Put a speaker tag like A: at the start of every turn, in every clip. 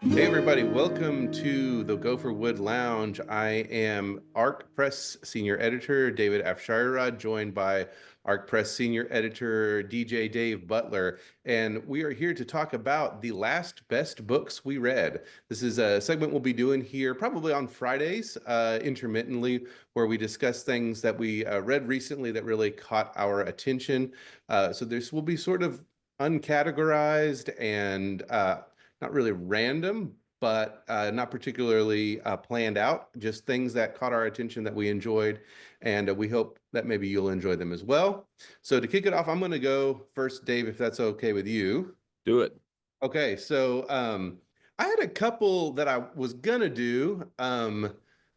A: Hey everybody, welcome to the Gopher Wood Lounge. I am ARC Press Senior Editor David Afsharirad, joined by ARC Press Senior Editor DJ Dave Butler, and we are here to talk about the last best books we read. This is a segment we'll be doing here probably on Fridays, intermittently, where we discuss things that we read recently that really caught our attention. So this will be sort of uncategorized and not really random, but not particularly planned out, just things that caught our attention that we enjoyed. And we hope that maybe you'll enjoy them as well. So to kick it off, I'm going to go first, Dave, if that's okay with you.
B: Do it.
A: Okay, so I had a couple that I was gonna do,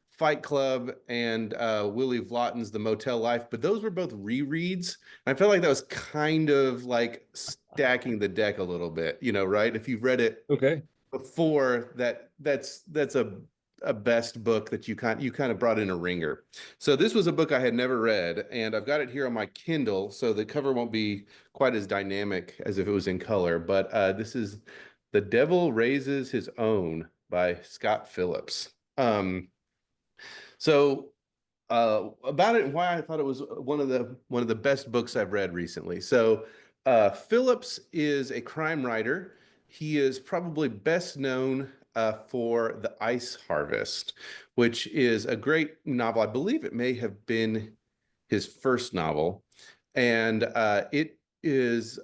A: Fight Club and Willie Vlotten's The Motel Life, but those were both rereads. I felt like that was kind of like stacking the deck a little bit, right? If you've read it
B: Okay.
A: before, that's a best book that you kind of brought in a ringer. So this was a book I had never read, and I've got it here on my Kindle, so the cover won't be quite as dynamic as if it was in color. But this is The Devil Raises His Own by Scott Phillips. So about it and why I thought it was one of the best books I've read recently. So Phillips is a crime writer. He is probably best known for The Ice Harvest, which is a great novel. I believe it may have been his first novel, and it is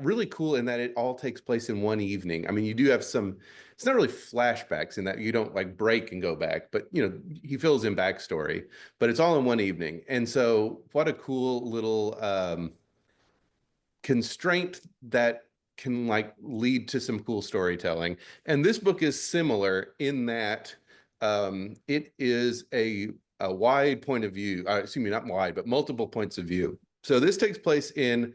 A: really cool in that it all takes place in one evening. I mean, you do have some. It's not really flashbacks in that you don't like break and go back, but he fills in backstory, but it's all in one evening. And so, what a cool little constraint that can like lead to some cool storytelling. And this book is similar in that it is a wide point of view, excuse me, not wide, but multiple points of view. So this takes place in,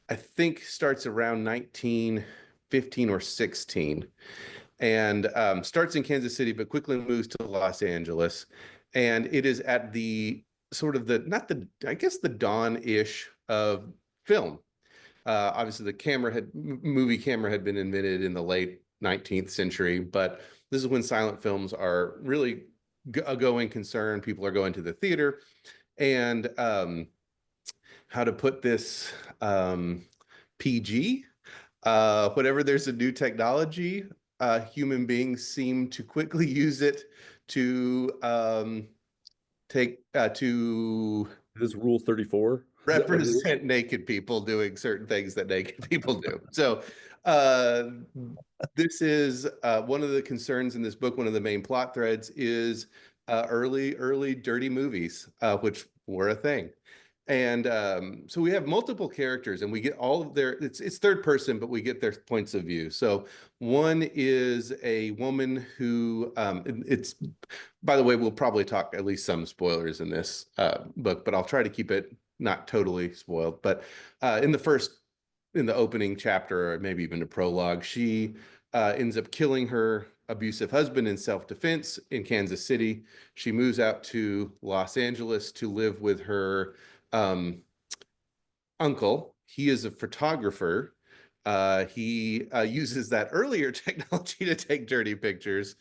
A: I think, starts around 1915 or 16, and starts in Kansas City, but quickly moves to Los Angeles. And it is at the sort of the, not the, I guess the dawn-ish of film. Obviously, the movie camera had been invented in the late 19th century, but this is when silent films are really a going concern. People are going to the theater, and how to put this PG. Whenever there's a new technology, human beings seem to quickly use it to take to
B: This is Rule 34. Is that what it is?
A: represent naked people doing certain things that naked people do. So, uh, this is one of the concerns in this book. One of the main plot threads is early dirty movies, which were a thing. And so we have multiple characters, and we get all of their. It's third person, but we get their points of view. So one is a woman who it's. By the way, we'll probably talk at least some spoilers in this book, but I'll try to keep it not totally spoiled. But in the opening chapter, or maybe even the prologue, she ends up killing her abusive husband in self-defense in Kansas City. She moves out to Los Angeles to live with her um, uncle. He is a photographer. He uses that earlier technology to take dirty pictures.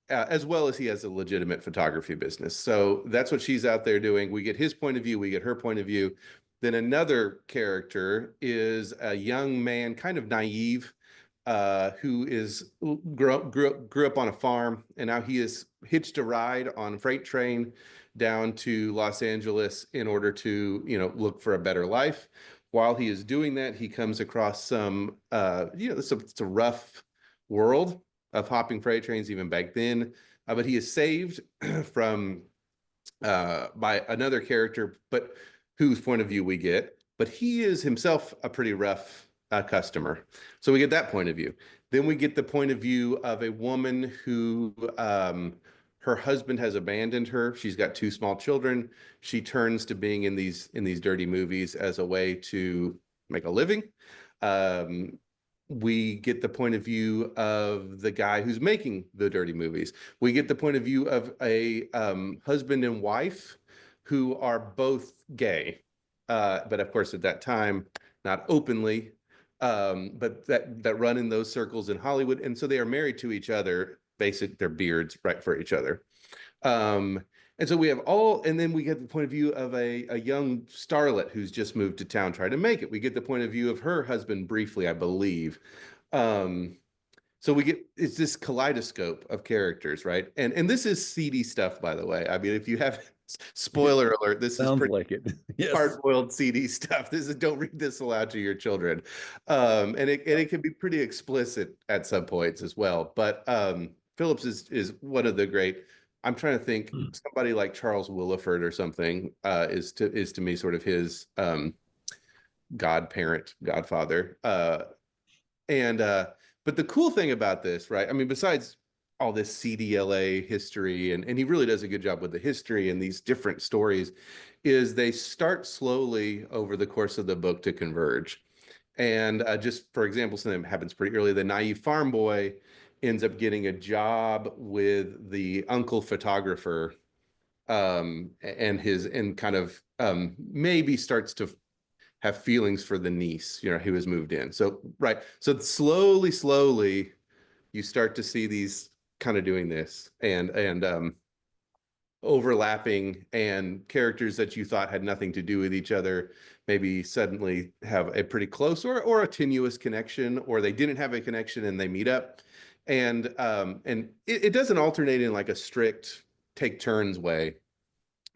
A: As well as he has a legitimate photography business. So that's what she's out there doing. We get his point of view, we get her point of view. Then another character is a young man, kind of naive, who is grew up on a farm, and now he is hitched a ride on a freight train down to Los Angeles in order to, look for a better life. While he is doing that, he comes across some, it's a rough world of hopping freight trains even back then. But he is saved from by another character, but whose point of view we get. But he is himself a pretty rough customer. So we get that point of view. Then we get the point of view of a woman who her husband has abandoned her. She's got two small children. She turns to being in these dirty movies as a way to make a living. Um, we get the point of view of the guy who's making the dirty movies. We get the point of view of a husband and wife who are both gay, but of course at that time not openly. but that run in those circles in Hollywood, and so they are married to each other. Basic, their beards right for each other. Um, and so we have all, and then we get the point of view of a young starlet who's just moved to town trying to make it. We get the point of view of her husband briefly, I believe. Um, so we get it's this kaleidoscope of characters, right? And this is seedy stuff, by the way. I mean, if you have spoiler alert, this is
B: Sounds
A: pretty
B: like it. Yes.
A: hard-boiled CD stuff. This is don't read this aloud to your children, and it can be pretty explicit at some points as well. But Phillips is one of the great. I'm trying to think somebody like Charles Willeford or something is to me sort of his godparent, godfather. And but the cool thing about this, right? I mean, besides all this CDLA history, and he really does a good job with the history and these different stories, is they start slowly over the course of the book to converge. And just for example, something that happens pretty early, the naive farm boy ends up getting a job with the uncle photographer, and kind of maybe starts to have feelings for the niece, who has moved in. So, right. So slowly, you start to see these kind of doing this and overlapping, and characters that you thought had nothing to do with each other maybe suddenly have a pretty close or a tenuous connection, or they didn't have a connection and they meet up. And it doesn't alternate in like a strict take turns way,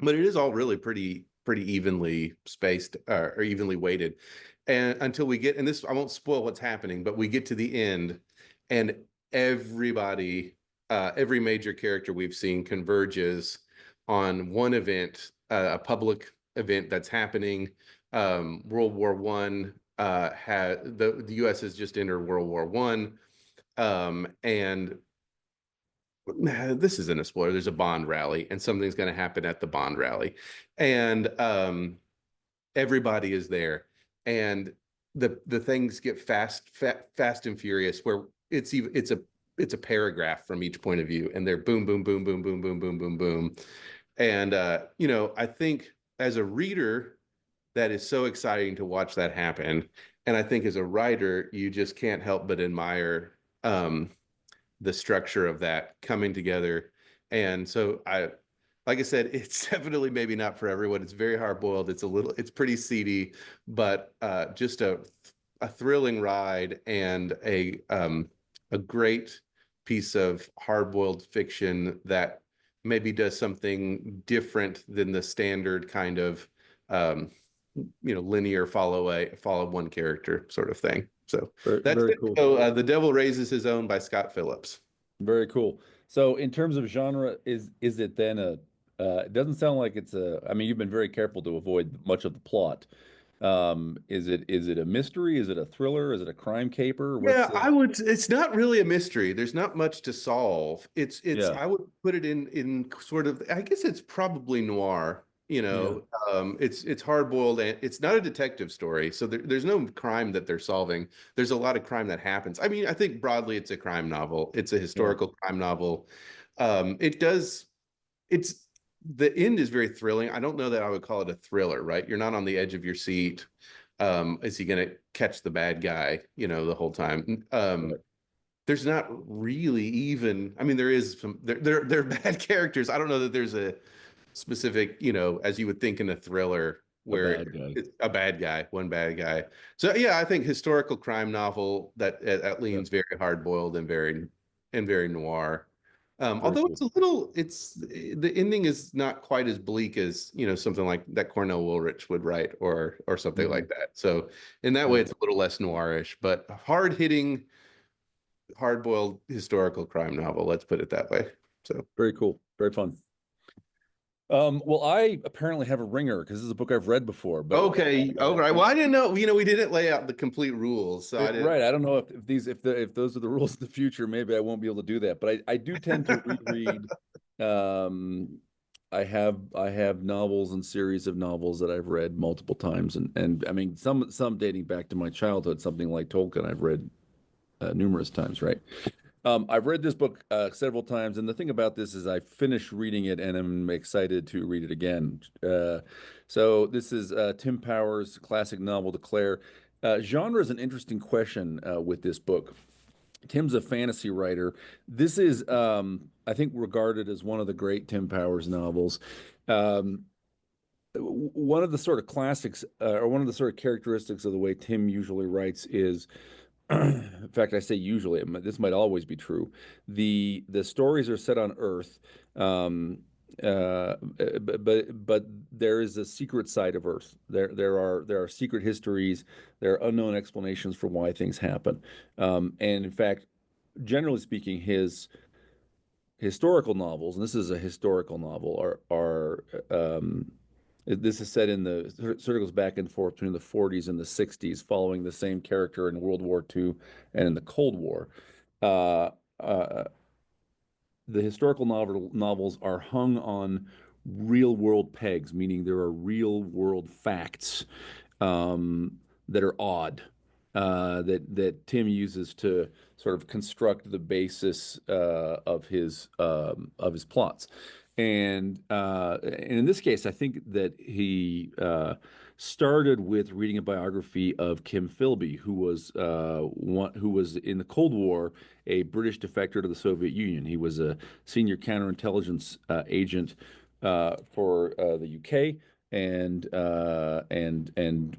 A: but it is all really pretty evenly spaced, or evenly weighted, and until we get, and this, I won't spoil what's happening, but we get to the end, and everybody, every major character we've seen converges on one event, a public event that's happening. World War One, had the U.S. has just entered World War One, and this isn't a spoiler. There's a Bond rally, and something's going to happen at the Bond rally, and everybody is there, and the things get fast and furious. Where it's a paragraph from each point of view, and they're boom, boom, boom, boom, boom, boom, boom, boom, boom, and I think as a reader, that is so exciting to watch that happen, and I think as a writer, you just can't help but admire. The structure of that coming together. And so like I said, it's definitely maybe not for everyone. It's very hard boiled. It's pretty seedy, but just a thrilling ride, and a great piece of hard boiled fiction that maybe does something different than the standard kind of linear follow one character sort of thing. So
B: Very,
A: that's
B: very
A: it.
B: cool.
A: So The Devil Raises His Own by Scott Phillips.
B: Very cool. So in terms of genre, is it then it doesn't sound like it's a, I mean, you've been very careful to avoid much of the plot. Is it a mystery? Is it a thriller? Is it a crime caper? What's
A: Yeah, it's not really a mystery. There's not much to solve.
B: yeah,
A: I would put it in sort of, I guess it's probably noir,
B: yeah,
A: it's hard boiled, and it's not a detective story. So there's no crime that they're solving. There's a lot of crime that happens. I mean, I think broadly it's a crime novel. It's a
B: yeah.
A: historical crime novel. It does, it's, the end is very thrilling. I don't know that I would call it a thriller, right? You're not on the edge of your seat. Is he going to catch the bad guy, the whole time?
B: Right.
A: There's not really even, I mean, there is some, they're bad characters. I don't know that there's a specific, as you would think in a thriller
B: A
A: where
B: bad guy.
A: it's a bad guy, one bad guy. So yeah, I think historical crime novel that
B: Yeah,
A: leans very hard boiled and very noir.
B: very
A: Although
B: cool.
A: it's the ending is not quite as bleak as something like that Cornell Woolrich would write, or something
B: Mhm.
A: like that. So in that way,
B: Yeah,
A: it's a little less noirish, but hard hitting, hard boiled historical crime novel. Let's put it that way. So.
B: very cool. Very fun. Well, I apparently have a ringer because this is a book I've read before, but
A: Okay. All right. Well, I didn't know. We didn't lay out the complete rules, so I didn't.
B: right. I don't know if those are the rules in the future, maybe I won't be able to do that. But I do tend to reread. Um, I have novels and series of novels that I've read multiple times, and I mean some dating back to my childhood. Something like Tolkien I've read numerous times, right? I've read this book several times, and the thing about this is I finished reading it and I'm excited to read it again. So this is Tim Powers' classic novel, Declare. Genre is an interesting question with this book. Tim's a fantasy writer. This is, I think, regarded as one of the great Tim Powers novels. Um, One of the sort of classics, or one of the sort of characteristics of the way Tim usually writes is, in fact, I say usually, this might always be true. The stories are set on Earth, but there is a secret side of Earth. There are secret histories. There are unknown explanations for why things happen. And in fact, generally speaking, his historical novels, and this is a historical novel, are this is set in the sort of goes back and forth between the 40s and the 60s, following the same character in World War II and in the Cold War. Uh, uh, the historical novels are hung on real world pegs, meaning there are real world facts that are odd, that Tim uses to sort of construct the basis of his plots. And in this case, I think that he started with reading a biography of Kim Philby, who was in the Cold War a British defector to the Soviet Union. He was a senior counterintelligence agent for the UK, and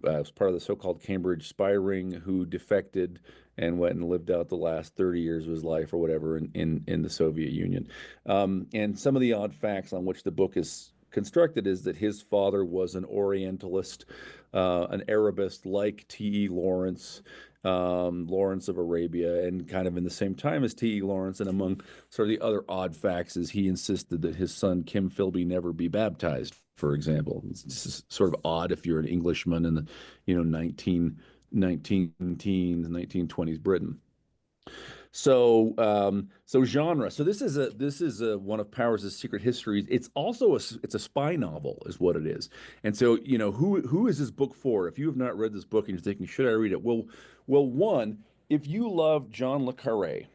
B: was part of the so-called Cambridge spy ring, who defected and went and lived out the last 30 years of his life or whatever in the Soviet Union. And some of the odd facts on which the book is constructed is that his father was an Orientalist, an Arabist like T.E. Lawrence, Lawrence of Arabia, and kind of in the same time as T.E. Lawrence. And among sort of the other odd facts is he insisted that his son Kim Philby never be baptized, for example. It's sort of odd if you're an Englishman in the 19 teens, 1920s Britain. So genre. So this is one of Powers' secret histories. It's also it's a spy novel, is what it is. And so, who is this book for? If you have not read this book and you're thinking, should I read it? One, if you love John le Carré,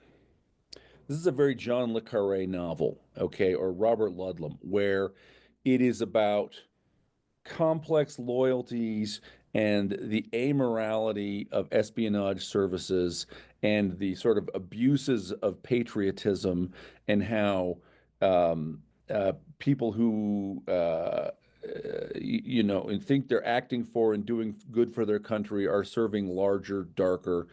B: this is a very John le Carré novel, okay, or Robert Ludlum, where it is about complex loyalties and the amorality of espionage services and the sort of abuses of patriotism, and how people who and think they're acting for and doing good for their country are serving larger, darker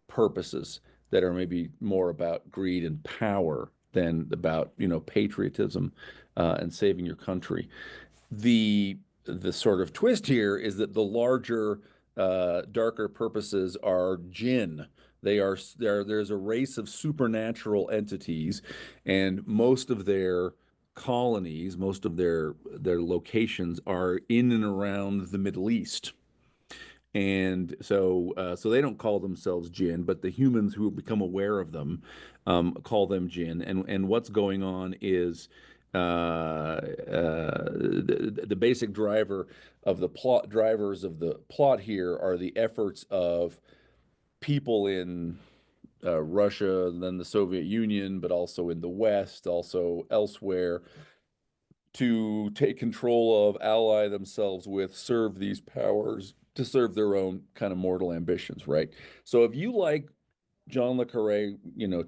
B: purposes that are maybe more about greed and power than about patriotism and saving your country. The sort of twist here is that the larger, darker purposes are Djinn. There's a race of supernatural entities, and most of their colonies, most of their locations are in and around the Middle East. And so they don't call themselves Djinn, but the humans who become aware of them call them Djinn. And what's going on is the basic drivers of the plot here are the efforts of people in Russia, then the Soviet Union, but also in the West, also elsewhere, to take control of, ally themselves with, serve these powers to serve their own kind of mortal ambitions, right? So if you like John le Carré,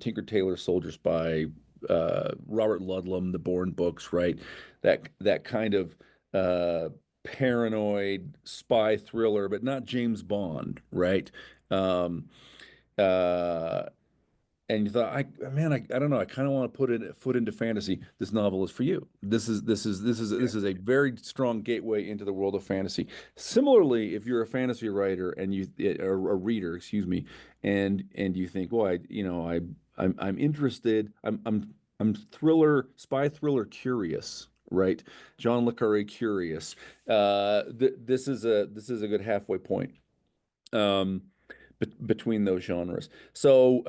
B: Tinker Tailor Soldier Spy, Robert Ludlum, the Bourne books, right? That kind of paranoid spy thriller, but not James Bond, right? Um, uh, and you thought, I don't know, I kind of want to put a foot into fantasy. This novel is for you. This is a very strong gateway into the world of fantasy. Similarly, if you're a fantasy writer and or a reader, excuse me, and you think, well, I'm interested. I'm spy thriller curious, right? John le Carré curious. This is a good halfway point. Um, between those genres. So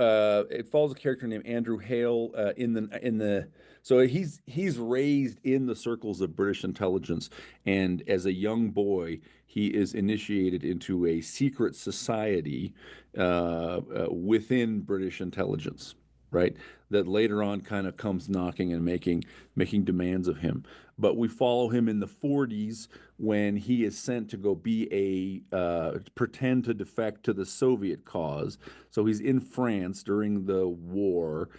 B: it follows a character named Andrew Hale in the so he's raised in the circles of British intelligence, and as a young boy, he is initiated into a secret society within British intelligence. right? That later on kind of comes knocking and making demands of him. But we follow him in the 40s when he is sent to go be pretend to defect to the Soviet cause. So he's in France during the war,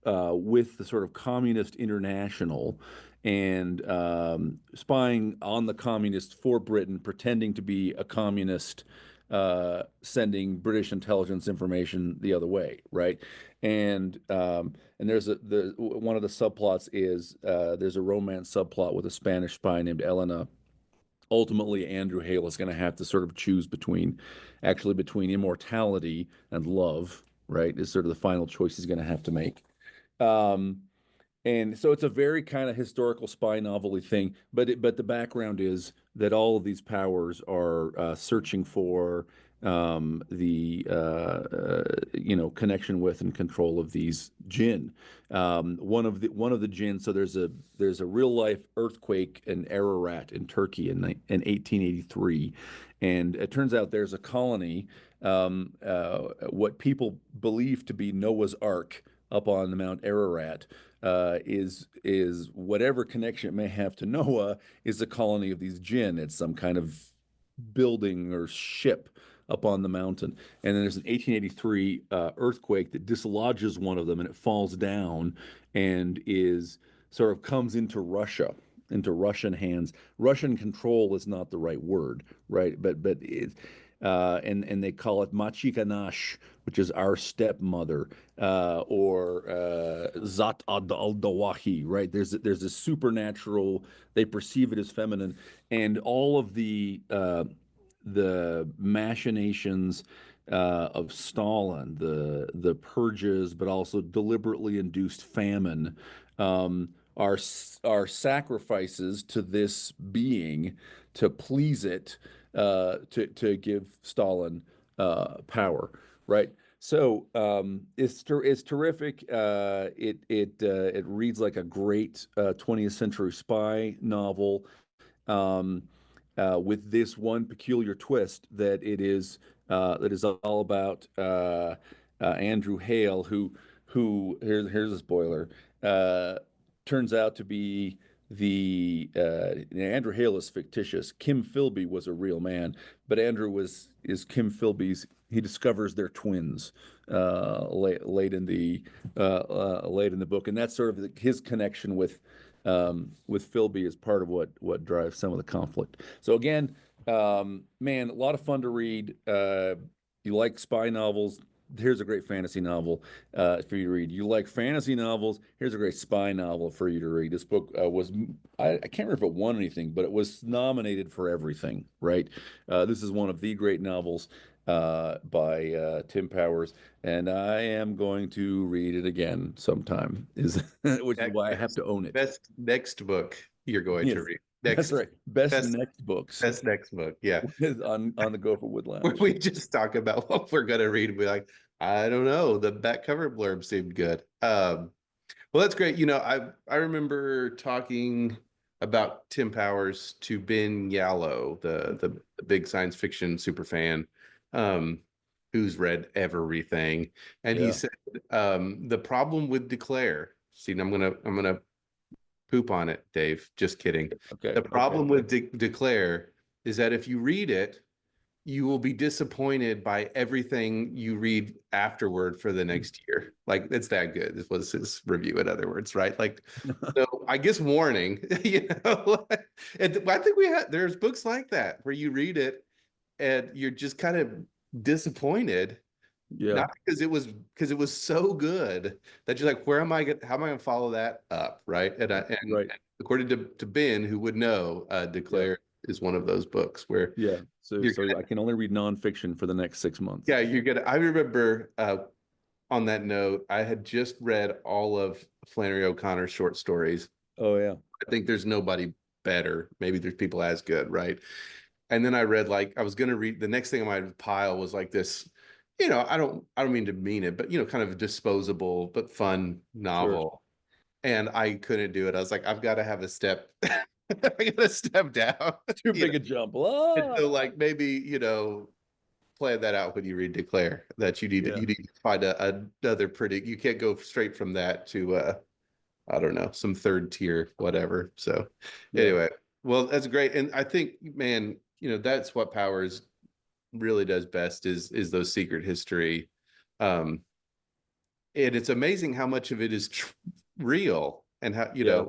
B: with the sort of communist international, and spying on the communists for Britain, pretending to be a communist, sending British intelligence information the other way, right? And there's the one of the subplots is, there's a romance subplot with a Spanish spy named Elena. Ultimately, Andrew Hale is going to have to sort of choose between immortality and love, right? Is sort of the final choice he's going to have to make. Um, and so it's a very kind of historical spy novel-y thing, but the background is that all of these powers are searching for the connection with and control of these Djinn. One of the Djinn. So there's a real life earthquake in Ararat in Turkey in 1883, and it turns out there's a colony, what people believe to be Noah's Ark up on the Mount Ararat, is whatever connection it may have to Noah, is a colony of these Jinn. It's some kind of building or ship up on the mountain. And then there's an 1883 earthquake that dislodges one of them, and it falls down and is sort of comes into Russian hands. Russian control is not the right word, right? But it, and they call it Machikanash, which is our stepmother, or Zat al Dawahi, right? There's a supernatural. They perceive it as feminine, and all of the machinations of Stalin, the purges, but also deliberately induced famine, are sacrifices to this being to please it, to give Stalin power, right? So it's terrific. It reads like a great 20th century spy novel, um, with this one peculiar twist that is all about Andrew Hale, who here's a spoiler, uh, turns out to be the Andrew Hale is fictitious. Kim Philby was a real man, but Andrew is Kim Philby's. He discovers they're twins late in the book, and that's sort of his connection with Philby is part of what drives some of the conflict. So again, man, a lot of fun to read. You like spy novels? Here's a great fantasy novel for you to read. You like fantasy novels? Here's a great spy novel for you to read. This book I can't remember if it won anything, but it was nominated for everything, right? This is one of the great novels by Tim Powers, and I am going to read it again sometime, which is why I have to own it.
A: Best next book you're going to
B: Yes,
A: read.
B: that's right. Best
A: Best
B: next books
A: best next book. Yeah.
B: on the Gopher Wood Lounge.
A: We just talk about what we're gonna read and be like, I don't know. The back cover blurb seemed good. Well, that's great. I remember talking about Tim Powers to Ben Yallow, the big science fiction super fan, um, who's read everything, and he
B: Yeah.
A: said the problem with Declare. See, I'm gonna poop on it, Dave. Just kidding.
B: Okay.
A: The
B: Okay.
A: problem with Declare is that if you read it, you will be disappointed by everything you read afterward for the next year. Like it's that good. This was his review, in other words, right? Like, so I guess warning, and I think there's books like that where you read it and you're just kind of disappointed,
B: Yeah.
A: not because it was so good that you're like, how am I gonna follow that up, right? And
B: Right.
A: according to Ben, who would know,
B: Yeah.
A: Declare is one of those books where
B: Yeah. So
A: you're
B: so I can only read nonfiction for the next 6 months.
A: yeah, you're gonna. I remember on that note, I had just read all of Flannery O'Connor's short stories.
B: Oh yeah.
A: I think there's nobody better. Maybe there's people as good, right? And then I read, like, I was gonna read the next thing on my pile was like this, I don't mean to mean it, but kind of disposable but fun
B: Sure.
A: novel. And I couldn't do it. I was like, I've got to have a step. I gotta step down.
B: Too
A: you know.
B: big a jump.
A: And
B: Ah!
A: so like maybe, plan that out when you read Declare, that you need to
B: Yeah.
A: find another pretty, you can't go straight from that to I don't know, some third tier, whatever. So
B: Yeah.
A: anyway, well, that's great. And I think, man, that's what Powers really does best is those secret history. Um, and it's amazing how much of it is real and how,
B: Yeah.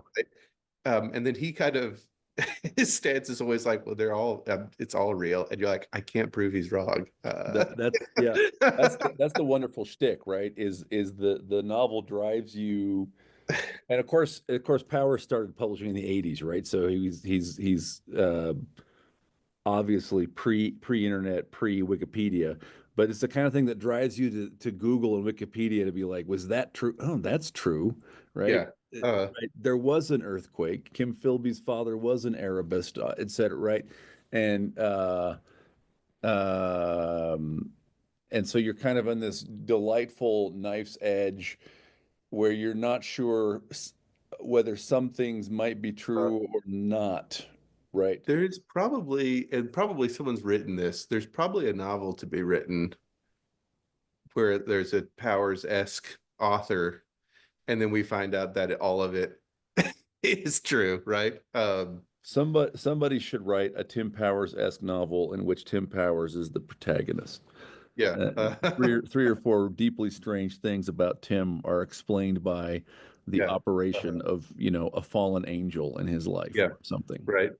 A: and then he kind of, his stance is always like, well, they're all, it's all real. And you're like, I can't prove he's wrong.
B: That's yeah. That's the wonderful shtick, right? Is the novel drives you, and of course, Powers started publishing in the '80s, right? So he's obviously pre-internet, pre-Wikipedia, but it's the kind of thing that drives you to Google and Wikipedia to be like, was that true? Oh, that's true, right?
A: Yeah. Uh,
B: Right. There was an earthquake. Kim Philby's father was an Arabist, et cetera, right? And um, and so you're kind of on this delightful knife's edge where you're not sure whether some things might be
A: uh,
B: true or not, right?
A: there's probably, and probably someone's written this, there's probably a novel to be written where there's a Powers-esque author, and then we find out that all of it is true, right?
B: Somebody should write a Tim Powers-esque novel in which Tim Powers is the protagonist.
A: Yeah.
B: Three or four deeply strange things about Tim are explained by the
A: Yeah.
B: operation of, a fallen angel in his life
A: Yeah.
B: or something.
A: Right.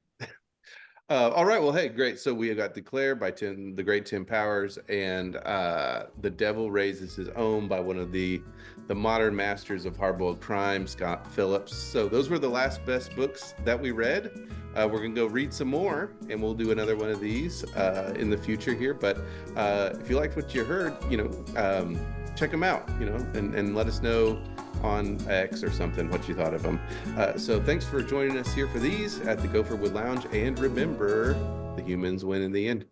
A: All right. Well, hey, great. So we got Declare by the great Tim Powers, and The Devil Raises His Own by one of the modern masters of hardboiled crime, Scott Phillips. So those were the last best books that we read. We're going to go read some more, and we'll do another one of these in the future here. But if you liked what you heard, check them out, and let us know on X or something what you thought of them. So thanks for joining us here for these at the Gopher Wood Lounge, and remember, the humans win in the end.